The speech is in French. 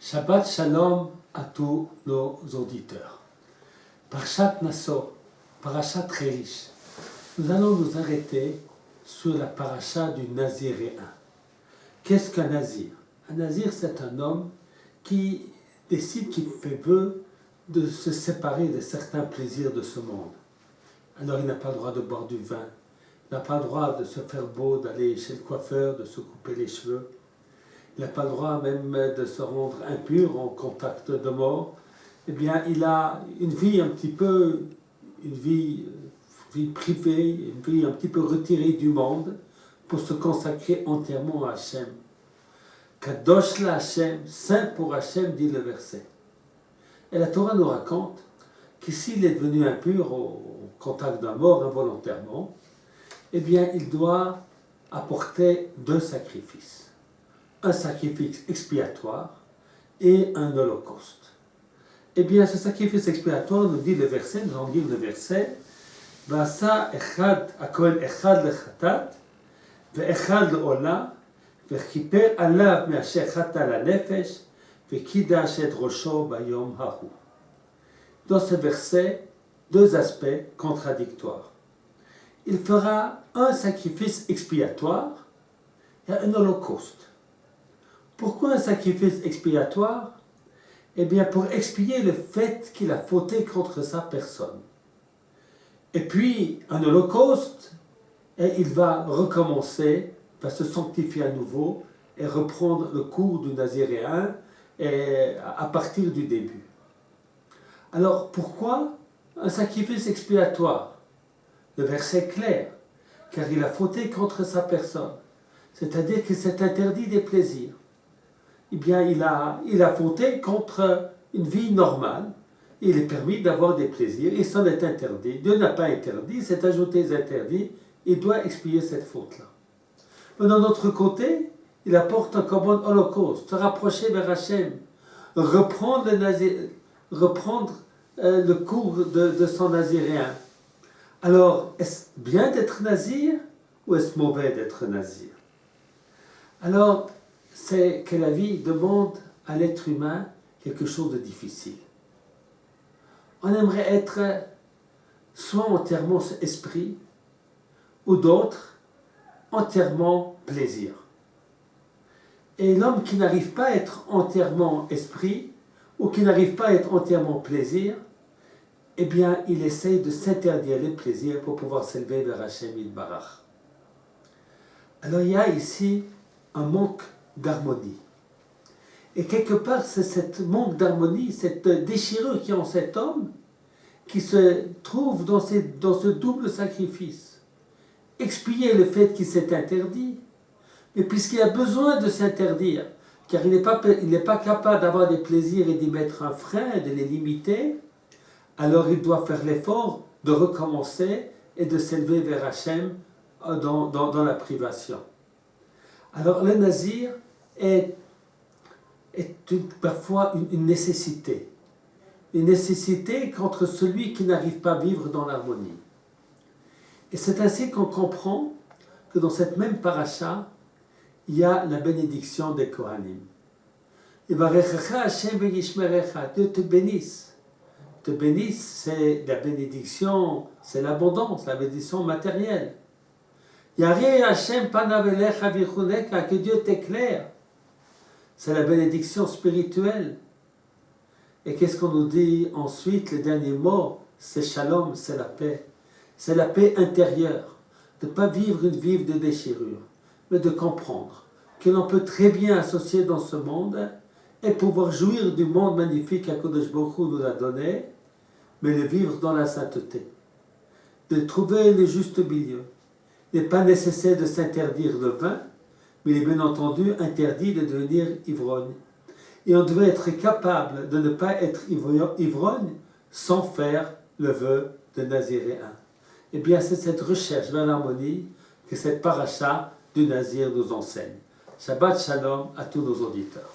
Shabbat Shalom à tous nos auditeurs. Parashat Naso, Parashat très riche. Nous allons nous arrêter sur la paracha du Naziréen. Qu'est-ce qu'un Nazir? Un Nazir, c'est un homme qui décide qu'il fait vœu de se séparer de certains plaisirs de ce monde. Alors il n'a pas le droit de boire du vin, il n'a pas le droit de se faire beau, d'aller chez le coiffeur, de se couper les cheveux. Il n'a pas le droit même de se rendre impur en contact de mort. Eh bien, il a une vie un petit peu, une vie privée, une vie un petit peu retirée du monde pour se consacrer entièrement à Hachem. Kadosh la Hachem, saint pour Hachem, dit le verset. Et la Torah nous raconte que s'il est devenu impur au contact d'un mort involontairement, eh bien, il doit apporter deux sacrifices. Un sacrifice expiatoire et un holocauste. Eh bien, ce sacrifice expiatoire, nous dit le verset, nous allons lire le verset, Vasa echad, akohen echad lechatat, ve'echad le'ola, ve'chiper alav me'asher chata la nefesh, ve'kidash et rosho bayom hahu. Dans ce verset, deux aspects contradictoires. Il fera un sacrifice expiatoire et un holocauste. Pourquoi un sacrifice expiatoire? Eh bien, pour expier le fait qu'il a fauté contre sa personne. Et puis, un holocauste, et il va recommencer, va se sanctifier à nouveau et reprendre le cours du Naziréen à partir du début. Alors, pourquoi un sacrifice expiatoire? Le verset est clair, car il a fauté contre sa personne, c'est-à-dire qu'il s'est interdit des plaisirs. Eh bien, il a fauté contre une vie normale. Il est permis d'avoir des plaisirs et ça est interdit. Dieu n'a pas interdit, c'est ajouté des interdits. Il doit expier cette faute-là. Mais d'un autre côté, il apporte un korban holocauste, se rapprocher vers Hachem, reprendre le cours de son naziréen. Alors, est-ce bien d'être nazir ou est-ce mauvais d'être nazir? Alors, c'est que la vie demande à l'être humain quelque chose de difficile. On aimerait être soit entièrement esprit, ou d'autres entièrement plaisir. Et l'homme qui n'arrive pas à être entièrement esprit, ou qui n'arrive pas à être entièrement plaisir, eh bien, il essaye de s'interdire les plaisirs pour pouvoir s'élever vers Hachem Yitbarach. Alors, il y a ici un manque d'harmonie. Et quelque part, c'est ce manque d'harmonie, cette déchirure qui est en cet homme, qui se trouve dans ce double sacrifice. Expier le fait qu'il s'est interdit, mais puisqu'il a besoin de s'interdire, car il n'est pas capable d'avoir des plaisirs et d'y mettre un frein, de les limiter, alors il doit faire l'effort de recommencer et de s'élever vers Hachem dans la privation. Alors le nazir est parfois une nécessité. Une nécessité contre celui qui n'arrive pas à vivre dans l'harmonie. Et c'est ainsi qu'on comprend que dans cette même paracha, il y a la bénédiction des Kohanim. Dieu te bénisse. Te bénisse, c'est la bénédiction, c'est l'abondance, la bénédiction matérielle. Yareh Hashem panavelecha vichuneka, que Dieu t'éclaire. C'est la bénédiction spirituelle. Et qu'est-ce qu'on nous dit ensuite? Le dernier mot, c'est shalom, c'est la paix. C'est la paix intérieure. De ne pas vivre une vie de déchirure, mais de comprendre que l'on peut très bien associer dans ce monde et pouvoir jouir du monde magnifique qu'Akadosh Baruch Hu nous a donné, mais le vivre dans la sainteté. De trouver le juste milieu. Il n'est pas nécessaire de s'interdire le vin, mais il est bien entendu interdit de devenir ivrogne. Et on devrait être capable de ne pas être ivrogne sans faire le vœu de Naziréen. Eh bien, c'est cette recherche vers l'harmonie que cette paracha du Nazir nous enseigne. Shabbat Shalom à tous nos auditeurs.